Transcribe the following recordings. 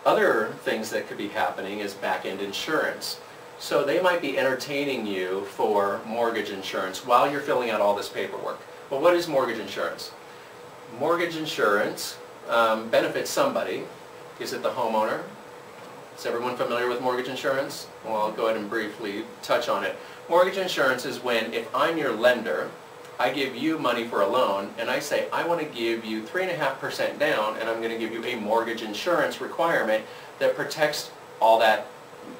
other things that could be happening is back-end insurance. So they might be entertaining you for mortgage insurance while you're filling out all this paperwork. Well, what is mortgage insurance? Mortgage insurance benefits somebody. Is it the homeowner? Is everyone familiar with mortgage insurance? Well, I'll go ahead and briefly touch on it. Mortgage insurance is when, if I'm your lender, I give you money for a loan, and I say, I want to give you 3.5% down, and I'm going to give you a mortgage insurance requirement that protects all that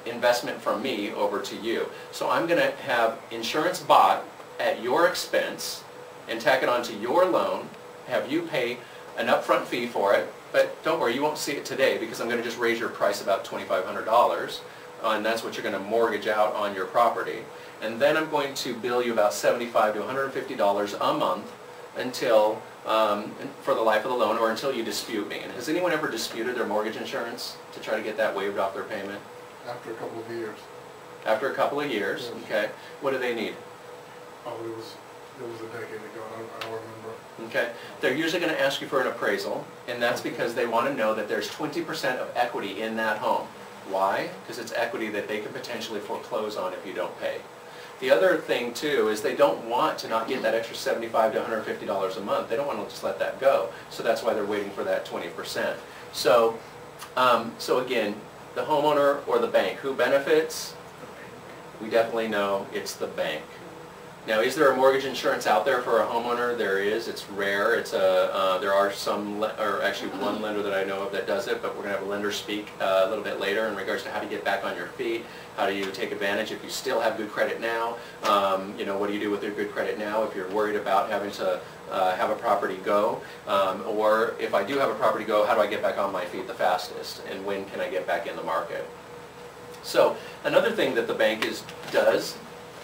investment from me over to you. So I'm going to have insurance bought at your expense and tack it onto your loan, have you pay an upfront fee for it, but don't worry, you won't see it today because I'm going to just raise your price about $2,500, and that's what you're going to mortgage out on your property. And then I'm going to bill you about $75 to $150 a month until, for the life of the loan, or until you dispute me. And has anyone ever disputed their mortgage insurance to try to get that waived off their payment? After a couple of years. After a couple of years, yes. Okay. What do they need? Oh, it was a decade ago, I don't remember. Okay. They're usually going to ask you for an appraisal, and that's because they want to know that there's 20% of equity in that home. Why? Because it's equity that they could potentially foreclose on if you don't pay. The other thing, too, is they don't want to not get that extra $75 to $150 a month. They don't want to just let that go. So that's why they're waiting for that 20%. So again, the homeowner or the bank, who benefits? We definitely know it's the bank. Now, is there a mortgage insurance out there for a homeowner? There is. It's rare. It's there are some, or actually one lender that I know of that does it, but we're going to have a lender speak a little bit later in regards to how to get back on your feet, how do you take advantage if you still have good credit now, you know, what do you do with your good credit now if you're worried about having to have a property go, or if I do have a property go, how do I get back on my feet the fastest, and when can I get back in the market? So another thing that the bank does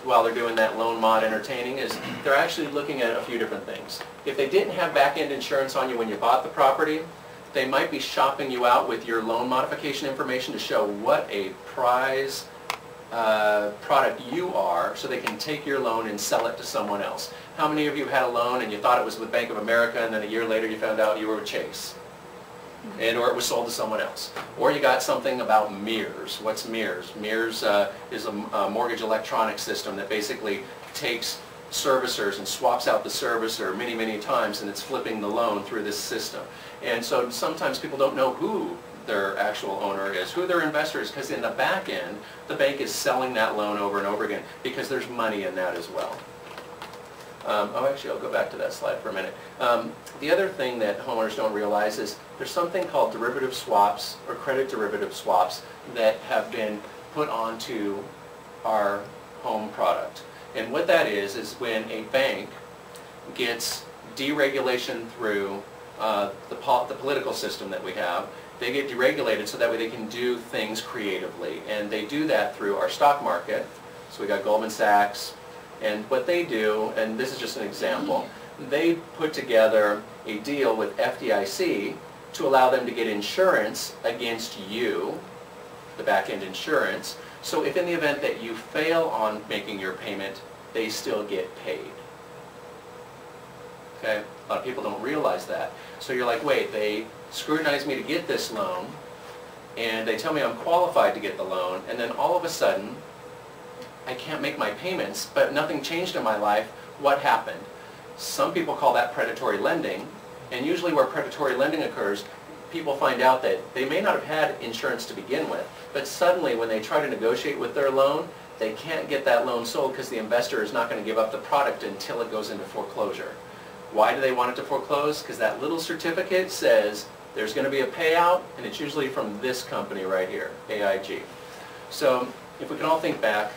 while they're doing that loan mod entertaining is they're actually looking at a few different things. If they didn't have back-end insurance on you when you bought the property, they might be shopping you out with your loan modification information to show what a prize product you are, so they can take your loan and sell it to someone else. How many of you had a loan and you thought it was with Bank of America, and then a year later you found out you were with Chase? And or it was sold to someone else. Or you got something about mirrors. What's mirrors? Mirrors is a mortgage electronic system that basically takes servicers and swaps out the servicer many, many times, and it's flipping the loan through this system. And so sometimes people don't know who their actual owner is, who their investor is, because in the back end, the bank is selling that loan over and over again because there's money in that as well. Actually, I'll go back to that slide for a minute. The other thing that homeowners don't realize is there's something called derivative swaps or credit derivative swaps that have been put onto our home product. And what that is when a bank gets deregulation through the political system that we have, they get deregulated so that way they can do things creatively. And they do that through our stock market. So we got Goldman Sachs. And what they do, and this is just an example, they put together a deal with FDIC to allow them to get insurance against you, the back-end insurance. So if in the event that you fail on making your payment, they still get paid. Okay? A lot of people don't realize that. So you're like, wait, they scrutinize me to get this loan, and they tell me I'm qualified to get the loan, and then all of a sudden, I can't make my payments, but nothing changed in my life. What happened? Some people call that predatory lending, and usually where predatory lending occurs, people find out that they may not have had insurance to begin with, but suddenly when they try to negotiate with their loan, they can't get that loan sold because the investor is not going to give up the product until it goes into foreclosure. Why do they want it to foreclose? Because that little certificate says there's going to be a payout, and it's usually from this company right here, AIG. So if we can all think back,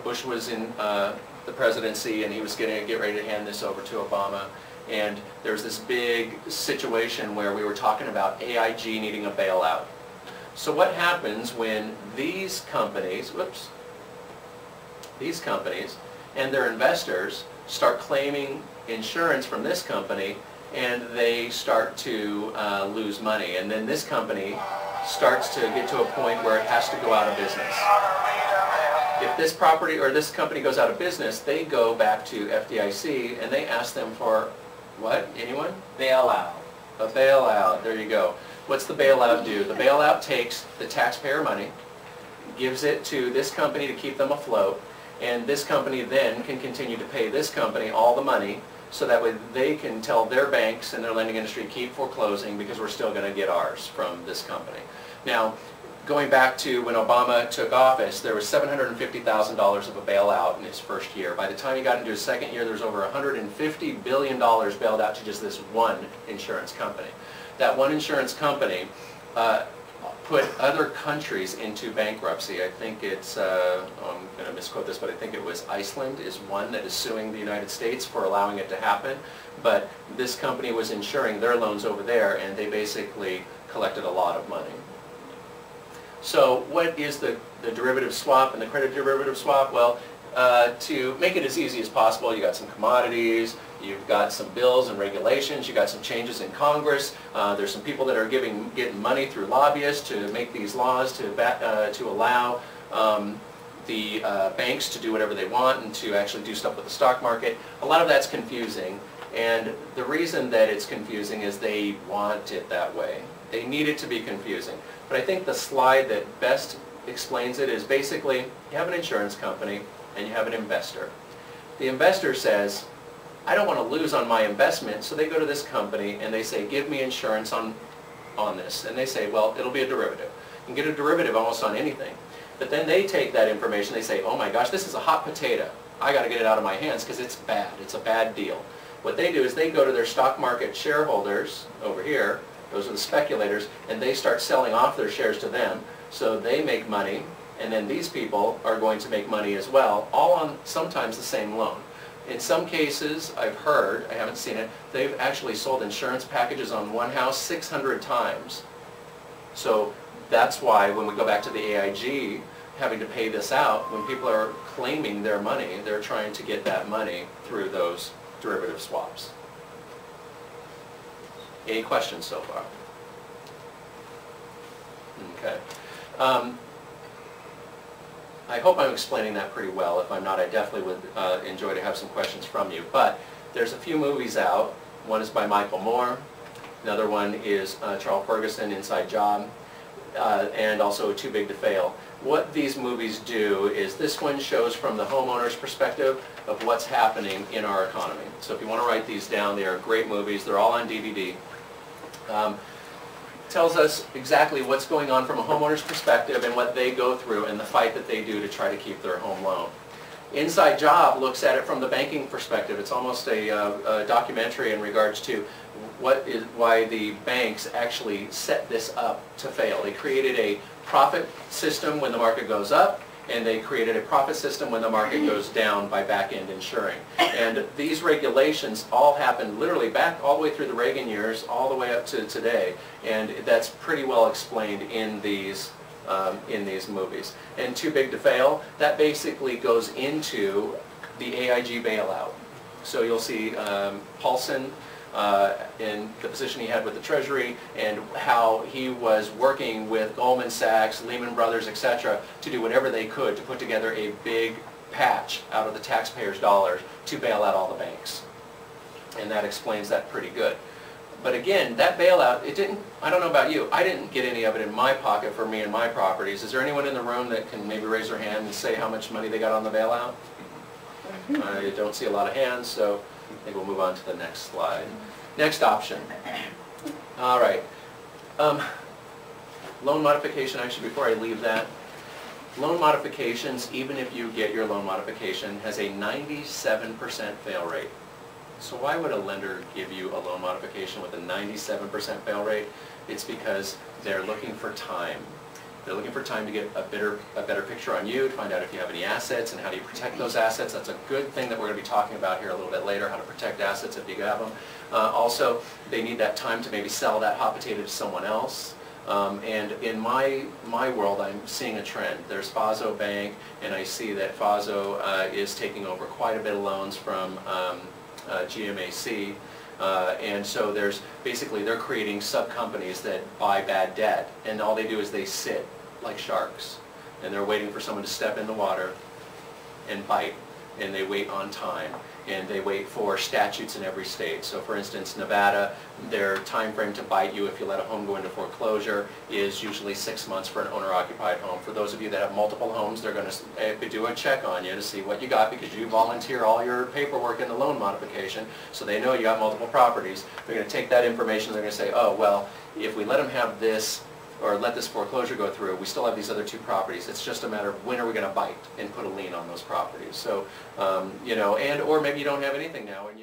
Bush was in the presidency, and he was going to get ready to hand this over to Obama, and there was this big situation where we were talking about AIG needing a bailout. So what happens when these companies, these companies and their investors start claiming insurance from this company, and they start to lose money, and then this company starts to get to a point where it has to go out of business. If this property or this company goes out of business, they go back to FDIC and they ask them for what? Anyone? Bailout. A bailout, there you go. What's the bailout do? The bailout takes the taxpayer money, gives it to this company to keep them afloat, and this company then can continue to pay this company all the money, so that way they can tell their banks and their lending industry keep foreclosing because we're still going to get ours from this company. Now, going back to when Obama took office, there was $750,000 of a bailout in his first year. By the time he got into his second year, there was over $150 billion bailed out to just this one insurance company. That one insurance company put other countries into bankruptcy. I think it's, I'm going to misquote this, but I think it was Iceland is one that is suing the United States for allowing it to happen. But this company was insuring their loans over there, and they basically collected a lot of money. So what is the derivative swap and the credit derivative swap? Well, to make it as easy as possible, you got some commodities, you've got some bills and regulations, you've got some changes in Congress, there's some people that are getting money through lobbyists to make these laws to allow the banks to do whatever they want and to actually do stuff with the stock market. A lot of that's confusing, and the reason that it's confusing is they want it that way. They need it to be confusing. But I think the slide that best explains it is basically you have an insurance company and you have an investor. The investor says, I don't want to lose on my investment, so they go to this company and they say, give me insurance on this. And they say, well, it'll be a derivative. You can get a derivative almost on anything. But then they take that information, they say, oh my gosh, this is a hot potato. I got to get it out of my hands because it's bad. It's a bad deal. What they do is they go to their stock market shareholders over here, those are the speculators, and they start selling off their shares to them, so they make money, and then these people are going to make money as well, all on sometimes the same loan. In some cases, I've heard, I haven't seen it, they've actually sold insurance packages on one house 600 times. So that's why when we go back to the AIG having to pay this out, when people are claiming their money, they're trying to get that money through those derivative swaps. Any questions so far? Okay. I hope I'm explaining that pretty well. If I'm not, I definitely would enjoy to have some questions from you. But there's a few movies out. One is by Michael Moore. Another one is Charles Ferguson, Inside Job, and also Too Big to Fail. What these movies do is this one shows from the homeowner's perspective of what's happening in our economy. So if you want to write these down, they are great movies. They're all on DVD. Tells us exactly what's going on from a homeowner's perspective and what they go through and the fight that they do to try to keep their home loan. Inside Job looks at it from the banking perspective. It's almost a documentary in regards to why the banks actually set this up to fail. They created a profit system when the market goes up, and they created a profit system when the market goes down by back-end insuring. And these regulations all happened literally back all the way through the Reagan years, all the way up to today, and that's pretty well explained in these movies. And Too Big to Fail, that basically goes into the AIG bailout. So you'll see Paulson in the position he had with the Treasury and how he was working with Goldman Sachs, Lehman Brothers, etc. to do whatever they could to put together a big patch out of the taxpayers' dollars to bail out all the banks. And that explains that pretty good. But again, that bailout, it didn't, I don't know about you, I didn't get any of it in my pocket for me and my properties. Is there anyone in the room that can maybe raise their hand and say how much money they got on the bailout? I don't see a lot of hands, so I think we'll move on to the next slide. Next option. All right. Loan modification, actually, before I leave that, loan modifications, even if you get your loan modification, has a 97% fail rate. So why would a lender give you a loan modification with a 97% fail rate? It's because they're looking for time. They're looking for time to get a better picture on you, to find out if you have any assets and how do you protect those assets. That's a good thing that we're going to be talking about here a little bit later, how to protect assets if you have them. Also, they need that time to maybe sell that hot potato to someone else. And in my world, I'm seeing a trend. There's Fazo Bank, and I see that Fazo is taking over quite a bit of loans from GMAC. And so there's basically, they're creating sub-companies that buy bad debt, and all they do is they sit like sharks, and they're waiting for someone to step in the water and bite. and they wait on time, and they wait for statutes in every state. So for instance, Nevada, their time frame to bite you if you let a home go into foreclosure is usually 6 months for an owner-occupied home. For those of you that have multiple homes, they're going to do a check on you to see what you got, because you volunteer all your paperwork in the loan modification, so they know you got multiple properties. They're going to take that information, they're going to say, oh, well, if we let them have this, or let this foreclosure go through, we still have these other 2 properties. It's just a matter of when are we going to bite and put a lien on those properties. So, you know, or maybe you don't have anything now. And